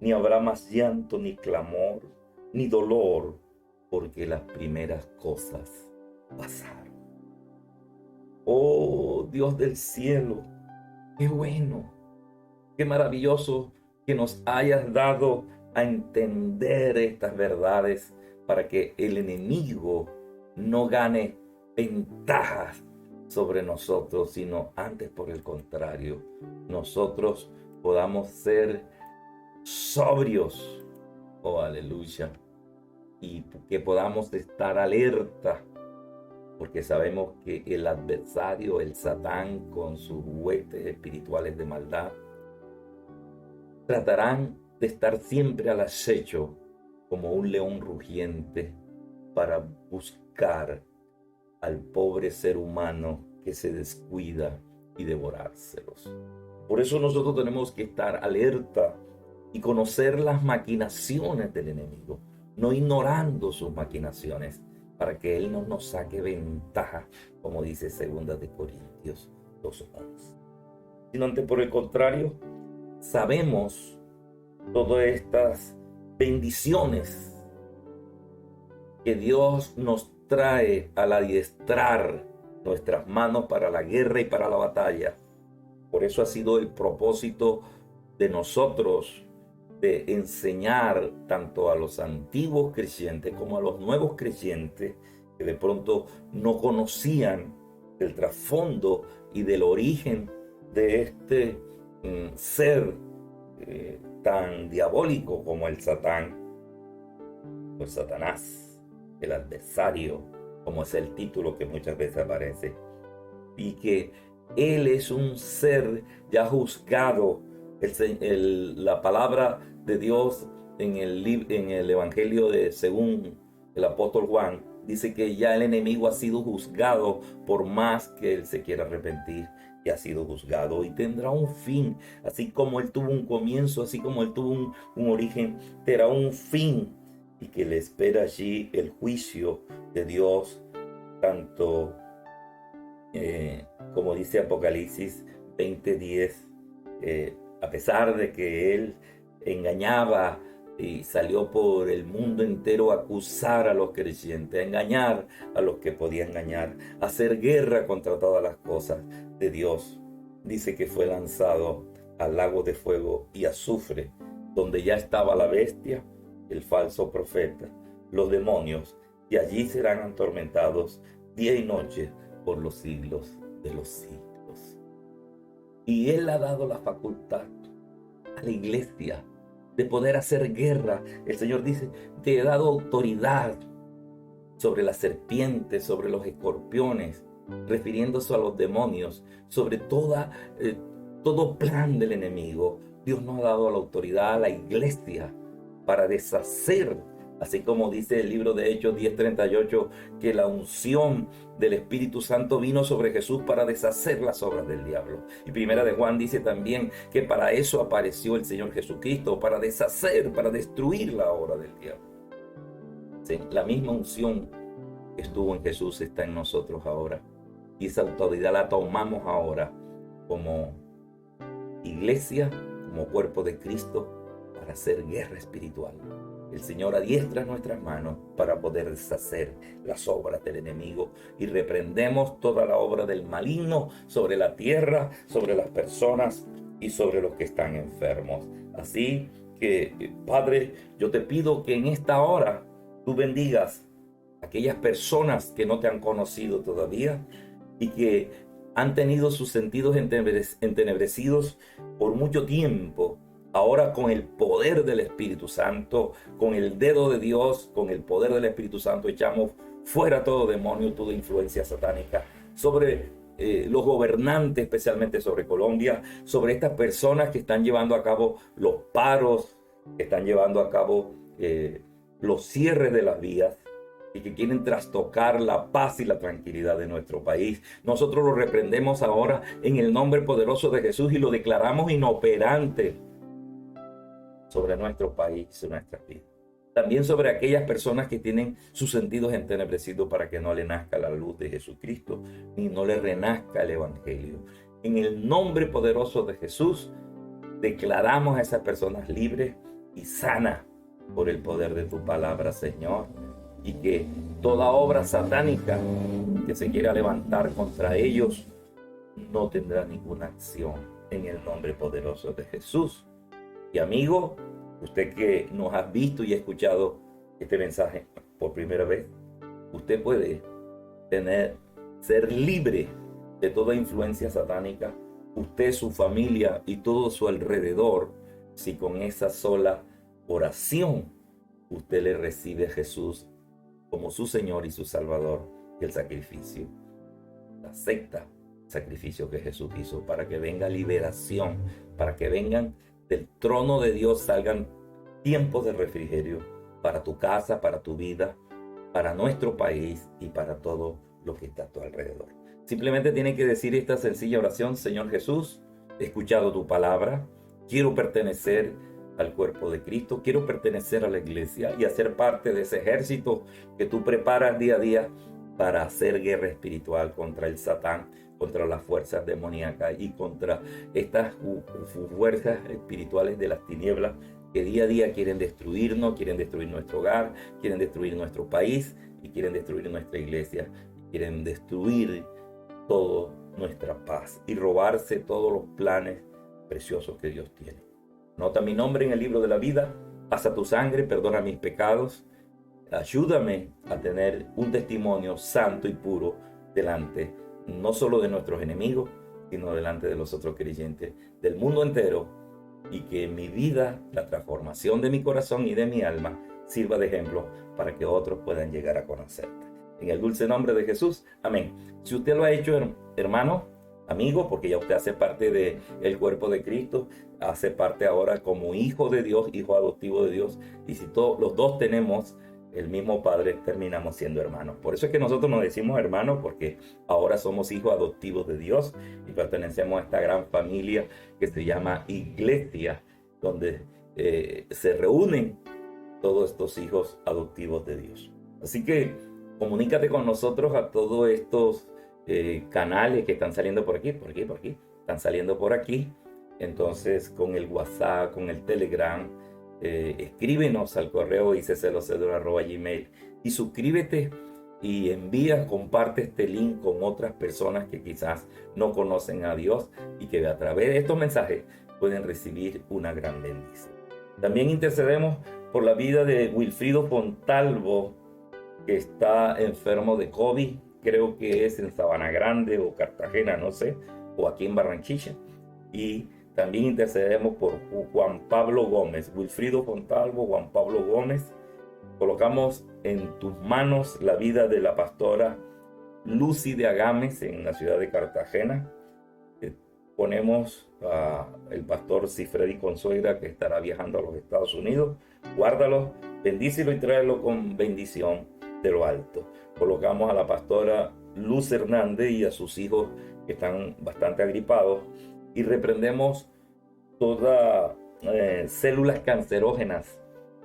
ni habrá más llanto, ni clamor, ni dolor, porque las primeras cosas pasaron. Oh Dios del cielo, qué bueno, qué maravilloso que nos hayas dado a entender estas verdades para que el enemigo no gane ventajas sobre nosotros, sino antes por el contrario, nosotros podamos ser sobrios, oh aleluya, y que podamos estar alerta, porque sabemos que el adversario, el Satán, con sus huestes espirituales de maldad, tratarán de estar siempre al acecho como un león rugiente para buscar al pobre ser humano que se descuida y devorárselos. Por eso nosotros tenemos que estar alerta y conocer las maquinaciones del enemigo, no ignorando sus maquinaciones, para que él no nos saque ventaja, como dice 2 de Corintios 2:11. Sino antes, por el contrario, sabemos todas estas bendiciones que Dios nos trae al adiestrar nuestras manos para la guerra y para la batalla. Por eso ha sido el propósito de nosotros de enseñar tanto a los antiguos creyentes como a los nuevos creyentes que de pronto no conocían el trasfondo y del origen de este ser tan diabólico como el Satán, o Satanás, el adversario, como es el título que muchas veces aparece, y que él es un ser ya juzgado. La palabra de Dios en el Evangelio según el apóstol Juan dice que ya el enemigo ha sido juzgado, por más que él se quiera arrepentir, y ha sido juzgado y tendrá un fin. Así como él tuvo un comienzo, así como él tuvo un origen, tendrá un fin, y que le espera allí el juicio de Dios, tanto como dice Apocalipsis 20:10, a pesar de que él engañaba y salió por el mundo entero a acusar a los creyentes, a engañar a los que podía engañar, a hacer guerra contra todas las cosas de Dios. Dice que fue lanzado al lago de fuego y azufre, donde ya estaba la bestia, el falso profeta, los demonios, y allí serán atormentados día y noche por los siglos de los siglos. Y él ha dado la facultad a la iglesia de poder hacer guerra. El Señor dice, te he dado autoridad sobre las serpientes, sobre los escorpiones, refiriéndose a los demonios, sobre todo plan del enemigo. Dios nos ha dado la autoridad a la iglesia para deshacer, así como dice el libro de Hechos 10:38, que la unción del Espíritu Santo vino sobre Jesús para deshacer las obras del diablo. Y primera de Juan dice también que para eso apareció el Señor Jesucristo, para deshacer, para destruir la obra del diablo. Sí, la misma unción que estuvo en Jesús está en nosotros ahora. Y esa autoridad la tomamos ahora como iglesia, como cuerpo de Cristo, para hacer guerra espiritual. El Señor adiestra nuestras manos para poder deshacer las obras del enemigo y reprendemos toda la obra del maligno sobre la tierra, sobre las personas y sobre los que están enfermos. Así que, Padre, yo te pido que en esta hora tú bendigas a aquellas personas que no te han conocido todavía y que han tenido sus sentidos entenebrecidos por mucho tiempo. Ahora, con el poder del Espíritu Santo, con el dedo de Dios, con el poder del Espíritu Santo, echamos fuera todo demonio, toda influencia satánica sobre los gobernantes, especialmente sobre Colombia, sobre estas personas que están llevando a cabo los paros, que están llevando a cabo los cierres de las vías y que quieren trastocar la paz y la tranquilidad de nuestro país. Nosotros lo reprendemos ahora en el nombre poderoso de Jesús y lo declaramos inoperante sobre nuestro país, sobre nuestras vidas. También sobre aquellas personas que tienen sus sentidos entenebrecidos para que no le nazca la luz de Jesucristo, ni no le renazca el Evangelio. En el nombre poderoso de Jesús, declaramos a esas personas libres y sanas por el poder de tu palabra, Señor. Y que toda obra satánica que se quiera levantar contra ellos no tendrá ninguna acción en el nombre poderoso de Jesús. Y amigo, usted que nos ha visto y ha escuchado este mensaje por primera vez, usted puede ser libre de toda influencia satánica, usted, su familia y todo su alrededor, si con esa sola oración usted le recibe a Jesús como su Señor y su Salvador, y el sacrificio, acepta el sacrificio que Jesús hizo para que venga liberación, para que vengan del trono de Dios, salgan tiempos de refrigerio para tu casa, para tu vida, para nuestro país y para todo lo que está a tu alrededor. Simplemente tiene que decir esta sencilla oración: Señor Jesús, he escuchado tu palabra, quiero pertenecer al cuerpo de Cristo, quiero pertenecer a la iglesia y hacer parte de ese ejército que tú preparas día a día para hacer guerra espiritual contra el Satán, contra las fuerzas demoníacas y contra estas fuerzas espirituales de las tinieblas que día a día quieren destruirnos, quieren destruir nuestro hogar, quieren destruir nuestro país y quieren destruir nuestra iglesia, quieren destruir toda nuestra paz y robarse todos los planes preciosos que Dios tiene. Anota mi nombre en el libro de la vida, pasa tu sangre, perdona mis pecados, ayúdame a tener un testimonio santo y puro delante, no solo de nuestros enemigos, sino delante de los otros creyentes del mundo entero, y que mi vida, la transformación de mi corazón y de mi alma, sirva de ejemplo para que otros puedan llegar a conocerte. En el dulce nombre de Jesús, amén. Si usted lo ha hecho, hermano, amigo, porque ya usted hace parte del cuerpo de Cristo, hace parte ahora como hijo de Dios, hijo adoptivo de Dios, y si los dos tenemos el mismo Padre, terminamos siendo hermanos. Por eso es que nosotros nos decimos hermanos, porque ahora somos hijos adoptivos de Dios y pertenecemos a esta gran familia que se llama Iglesia, donde se reúnen todos estos hijos adoptivos de Dios. Así que comunícate con nosotros a todos estos canales que están saliendo por aquí, están saliendo por aquí. Entonces, con el WhatsApp, con el Telegram, escríbenos al correo iccelocedro@gmail y suscríbete y comparte este link con otras personas que quizás no conocen a Dios y que a través de estos mensajes pueden recibir una gran bendición. También intercedemos por la vida de Wilfrido Fontalvo, que está enfermo de COVID, creo que es en Sabana Grande o Cartagena, no sé, o aquí en Barranquilla. Y También intercedemos por Juan Pablo Gómez, Wilfrido Fontalvo, Juan Pablo Gómez. Colocamos en tus manos la vida de la pastora Lucy de Agames en la ciudad de Cartagena. Ponemos al pastor Cifredi Consuegra, que estará viajando a los Estados Unidos. Guárdalo, bendícelo y tráelo con bendición de lo alto. Colocamos a la pastora Luz Hernández y a sus hijos que están bastante agripados. Y reprendemos todas células cancerógenas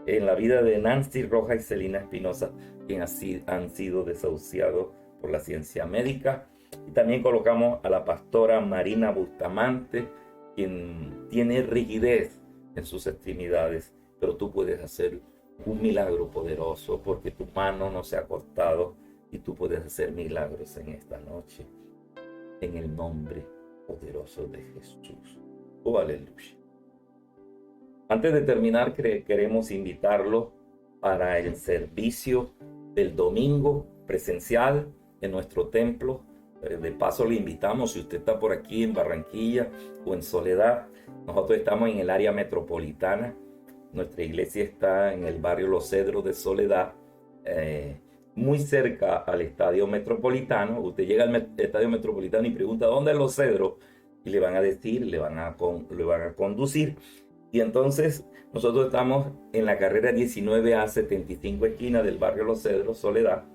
en la vida de Nancy Rojas y Celina Espinosa, quienes han sido desahuciados por la ciencia médica. Y también colocamos a la pastora Marina Bustamante, quien tiene rigidez en sus extremidades, pero tú puedes hacer un milagro poderoso porque tu mano no se ha cortado y tú puedes hacer milagros en esta noche, en el nombre poderoso de Jesús. Oh, aleluya. Antes de terminar, queremos invitarlo para el servicio del domingo presencial en nuestro templo. De paso le invitamos, si usted está por aquí en Barranquilla o en Soledad, nosotros estamos en el área metropolitana. Nuestra iglesia está en el barrio Los Cedros de Soledad, muy cerca al Estadio Metropolitano. Usted llega al Estadio Metropolitano y pregunta ¿dónde es Los Cedros? Y le van a decir, le van a conducir. Y entonces nosotros estamos en la carrera 19A 75 esquina del barrio Los Cedros, Soledad.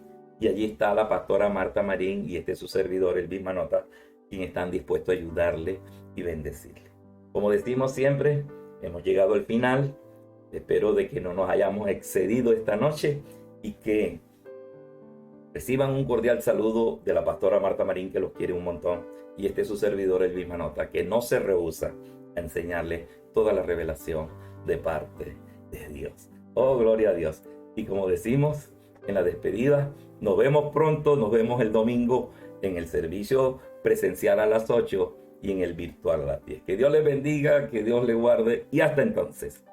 Y allí está la pastora Marta Marín y su servidor, Elvis Manota, quienes están dispuestos a ayudarle y bendecirle. Como decimos siempre, hemos llegado al final. Espero de que no nos hayamos excedido esta noche y que reciban un cordial saludo de la pastora Marta Marín, que los quiere un montón, y su servidor, Elvis Manota, que no se rehúsa a enseñarle toda la revelación de parte de Dios. Oh, gloria a Dios. Y como decimos en la despedida, nos vemos pronto, nos vemos el domingo en el servicio presencial a las 8 y en el virtual a las 10. Que Dios les bendiga, que Dios les guarde y hasta entonces.